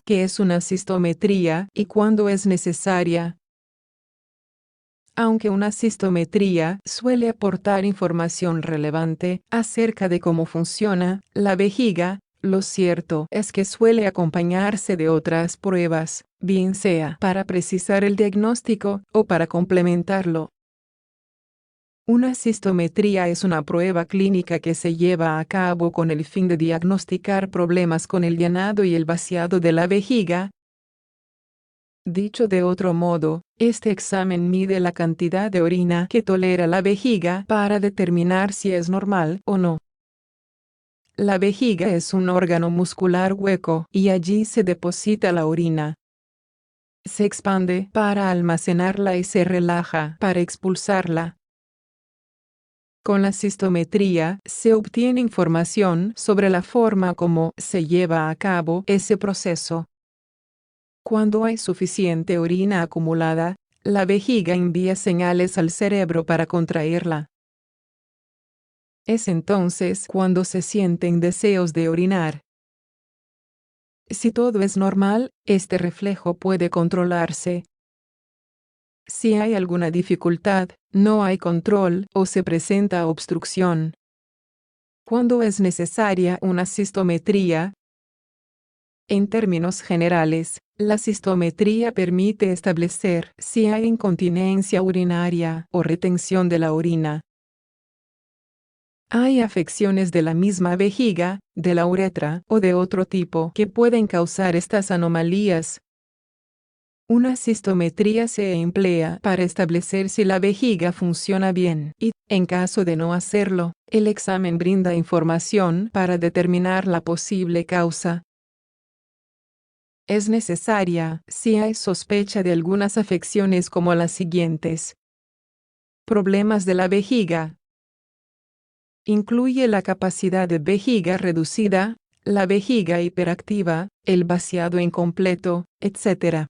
¿Qué es una cistometría y cuándo es necesaria? Aunque una cistometría suele aportar información relevante acerca de cómo funciona la vejiga, lo cierto es que suele acompañarse de otras pruebas, bien sea para precisar el diagnóstico o para complementarlo. Una cistometría es una prueba clínica que se lleva a cabo con el fin de diagnosticar problemas con el llenado y el vaciado de la vejiga. Dicho de otro modo, este examen mide la cantidad de orina que tolera la vejiga para determinar si es normal o no. La vejiga es un órgano muscular hueco y allí se deposita la orina. Se expande para almacenarla y se relaja para expulsarla. Con la cistometría se obtiene información sobre la forma como se lleva a cabo ese proceso. Cuando hay suficiente orina acumulada, la vejiga envía señales al cerebro para contraerla. Es entonces cuando se sienten deseos de orinar. Si todo es normal, este reflejo puede controlarse. Si hay alguna dificultad, no hay control o se presenta obstrucción. ¿Cuándo es necesaria una cistometría? En términos generales, la cistometría permite establecer si hay incontinencia urinaria o retención de la orina. Hay afecciones de la misma vejiga, de la uretra o de otro tipo que pueden causar estas anomalías. Una cistometría se emplea para establecer si la vejiga funciona bien y, en caso de no hacerlo, el examen brinda información para determinar la posible causa. Es necesaria si hay sospecha de algunas afecciones como las siguientes. Problemas de la vejiga. Incluye la capacidad de vejiga reducida, la vejiga hiperactiva, el vaciado incompleto, etc.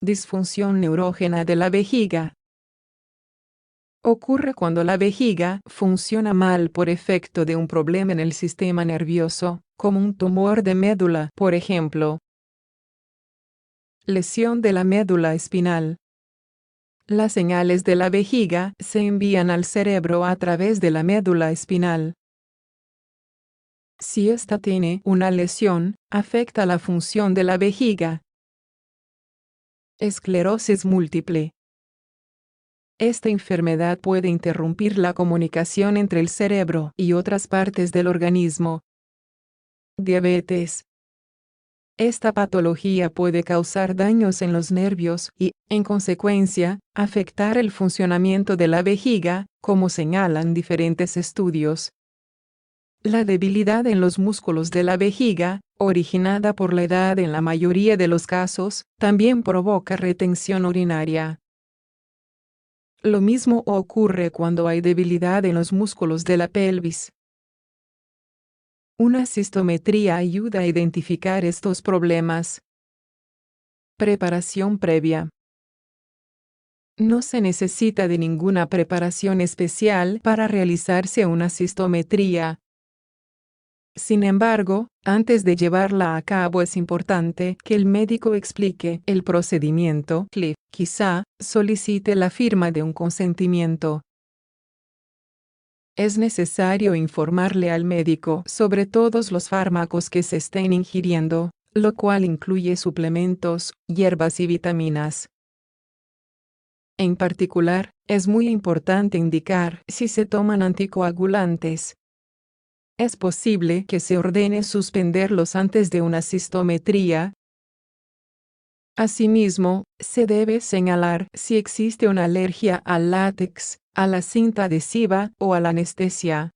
Disfunción neurógena de la vejiga. Ocurre cuando la vejiga funciona mal por efecto de un problema en el sistema nervioso, como un tumor de médula, por ejemplo. Lesión de la médula espinal. Las señales de la vejiga se envían al cerebro a través de la médula espinal. Si ésta tiene una lesión, afecta la función de la vejiga. Esclerosis múltiple. Esta enfermedad puede interrumpir la comunicación entre el cerebro y otras partes del organismo. Diabetes. Esta patología puede causar daños en los nervios y, en consecuencia, afectar el funcionamiento de la vejiga, como señalan diferentes estudios. La debilidad en los músculos de la vejiga, originada por la edad en la mayoría de los casos, también provoca retención urinaria. Lo mismo ocurre cuando hay debilidad en los músculos de la pelvis. Una cistometría ayuda a identificar estos problemas. Preparación previa. No se necesita de ninguna preparación especial para realizarse una cistometría. Sin embargo, antes de llevarla a cabo es importante que el médico explique el procedimiento y, quizá, solicite la firma de un consentimiento. Es necesario informarle al médico sobre todos los fármacos que se estén ingiriendo, lo cual incluye suplementos, hierbas y vitaminas. En particular, es muy importante indicar si se toman anticoagulantes. Es posible que se ordene suspenderlos antes de una cistometría. Asimismo, se debe señalar si existe una alergia al látex, a la cinta adhesiva o a la anestesia.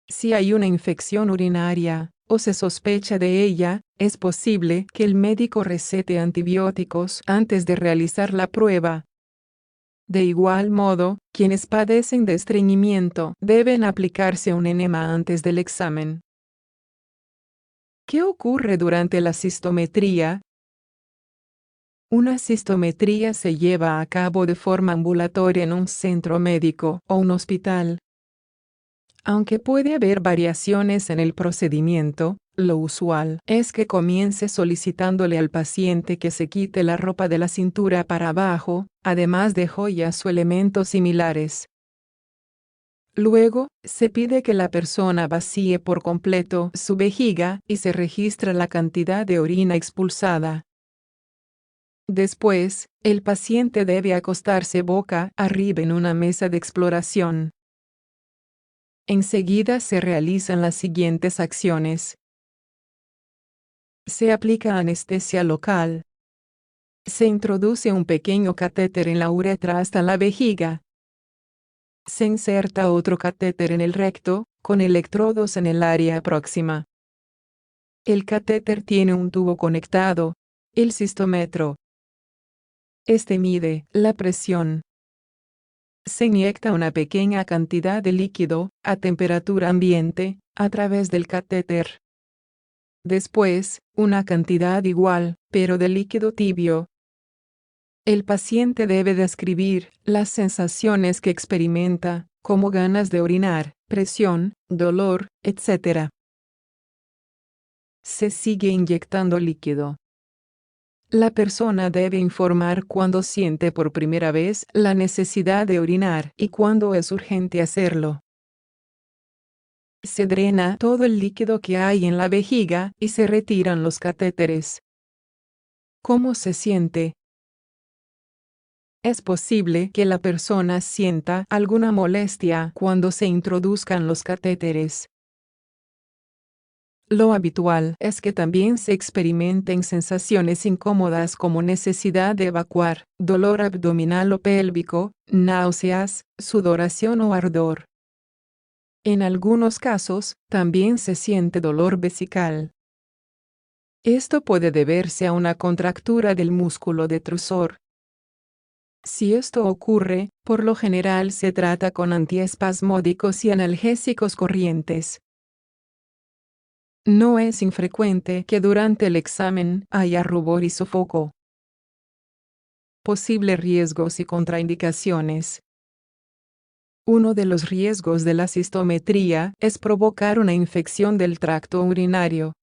Si hay una infección urinaria, o se sospecha de ella, es posible que el médico recete antibióticos antes de realizar la prueba. De igual modo, quienes padecen de estreñimiento deben aplicarse un enema antes del examen. ¿Qué ocurre durante la cistometría? Una cistometría se lleva a cabo de forma ambulatoria en un centro médico o un hospital. Aunque puede haber variaciones en el procedimiento, lo usual es que comience solicitándole al paciente que se quite la ropa de la cintura para abajo, además de joyas o elementos similares. Luego, se pide que la persona vacíe por completo su vejiga y se registra la cantidad de orina expulsada. Después, el paciente debe acostarse boca arriba en una mesa de exploración. Enseguida se realizan las siguientes acciones. Se aplica anestesia local. Se introduce un pequeño catéter en la uretra hasta la vejiga. Se inserta otro catéter en el recto, con electrodos en el área próxima. El catéter tiene un tubo conectado, el cistómetro. Este mide la presión. Se inyecta una pequeña cantidad de líquido, a temperatura ambiente, a través del catéter. Después, una cantidad igual, pero de líquido tibio. El paciente debe describir las sensaciones que experimenta, como ganas de orinar, presión, dolor, etc. Se sigue inyectando líquido. La persona debe informar cuando siente por primera vez la necesidad de orinar y cuando es urgente hacerlo. Se drena todo el líquido que hay en la vejiga y se retiran los catéteres. ¿Cómo se siente? Es posible que la persona sienta alguna molestia cuando se introduzcan los catéteres. Lo habitual es que también se experimenten sensaciones incómodas como necesidad de evacuar, dolor abdominal o pélvico, náuseas, sudoración o ardor. En algunos casos, también se siente dolor vesical. Esto puede deberse a una contractura del músculo detrusor. Si esto ocurre, por lo general se trata con antiespasmódicos y analgésicos corrientes. No es infrecuente que durante el examen haya rubor y sofoco. Posibles riesgos y contraindicaciones. Uno de los riesgos de la cistometría es provocar una infección del tracto urinario.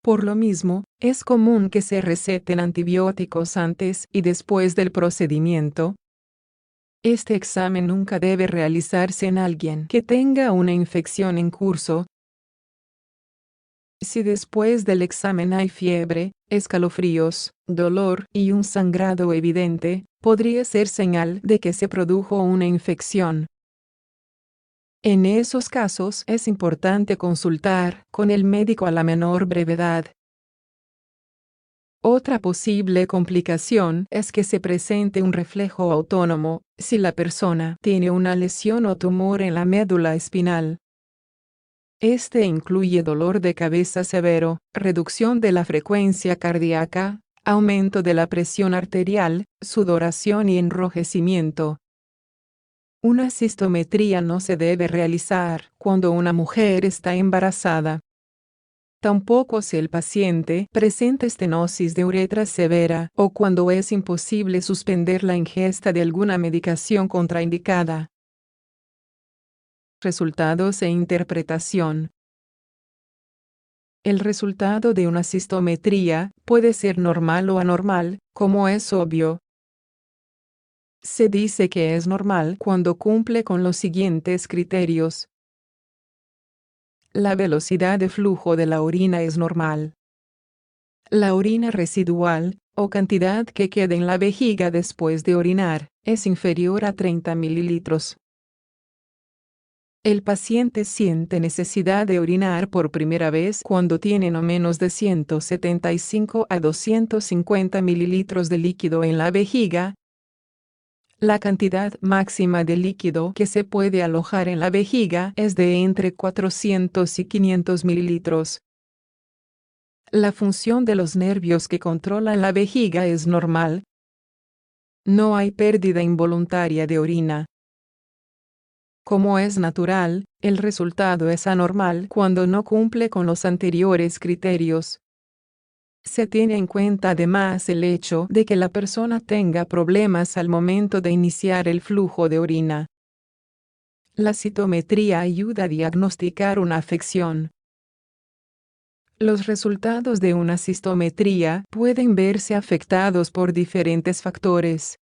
Por lo mismo, es común que se receten antibióticos antes y después del procedimiento. Este examen nunca debe realizarse en alguien que tenga una infección en curso. Si después del examen hay fiebre, escalofríos, dolor y un sangrado evidente, podría ser señal de que se produjo una infección. En esos casos es importante consultar con el médico a la menor brevedad. Otra posible complicación es que se presente un reflejo autónomo, si la persona tiene una lesión o tumor en la médula espinal. Este incluye dolor de cabeza severo, reducción de la frecuencia cardíaca, aumento de la presión arterial, sudoración y enrojecimiento. Una cistometría no se debe realizar cuando una mujer está embarazada. Tampoco si el paciente presenta estenosis de uretra severa o cuando es imposible suspender la ingesta de alguna medicación contraindicada. Resultados e interpretación. El resultado de una cistometría puede ser normal o anormal, como es obvio. Se dice que es normal cuando cumple con los siguientes criterios. La velocidad de flujo de la orina es normal. La orina residual, o cantidad que queda en la vejiga después de orinar, es inferior a 30 mililitros. El paciente siente necesidad de orinar por primera vez cuando tiene no menos de 175 a 250 mililitros de líquido en la vejiga. La cantidad máxima de líquido que se puede alojar en la vejiga es de entre 400 y 500 mililitros. La función de los nervios que controlan la vejiga es normal. No hay pérdida involuntaria de orina. Como es natural, el resultado es anormal cuando no cumple con los anteriores criterios. Se tiene en cuenta además el hecho de que la persona tenga problemas al momento de iniciar el flujo de orina. La citometría ayuda a diagnosticar una afección. Los resultados de una cistometría pueden verse afectados por diferentes factores.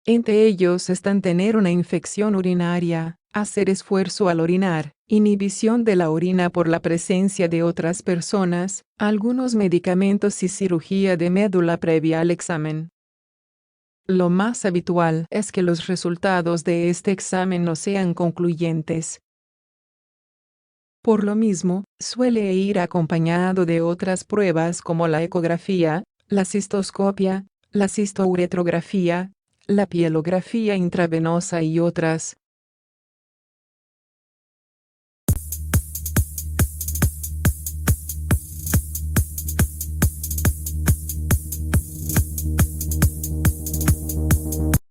Entre ellos están tener una infección urinaria, hacer esfuerzo al orinar, inhibición de la orina por la presencia de otras personas, algunos medicamentos y cirugía de médula previa al examen. Lo más habitual es que los resultados de este examen no sean concluyentes. Por lo mismo, suele ir acompañado de otras pruebas como la ecografía, la cistoscopia, la cistouretrografía, la pielografía intravenosa y otras.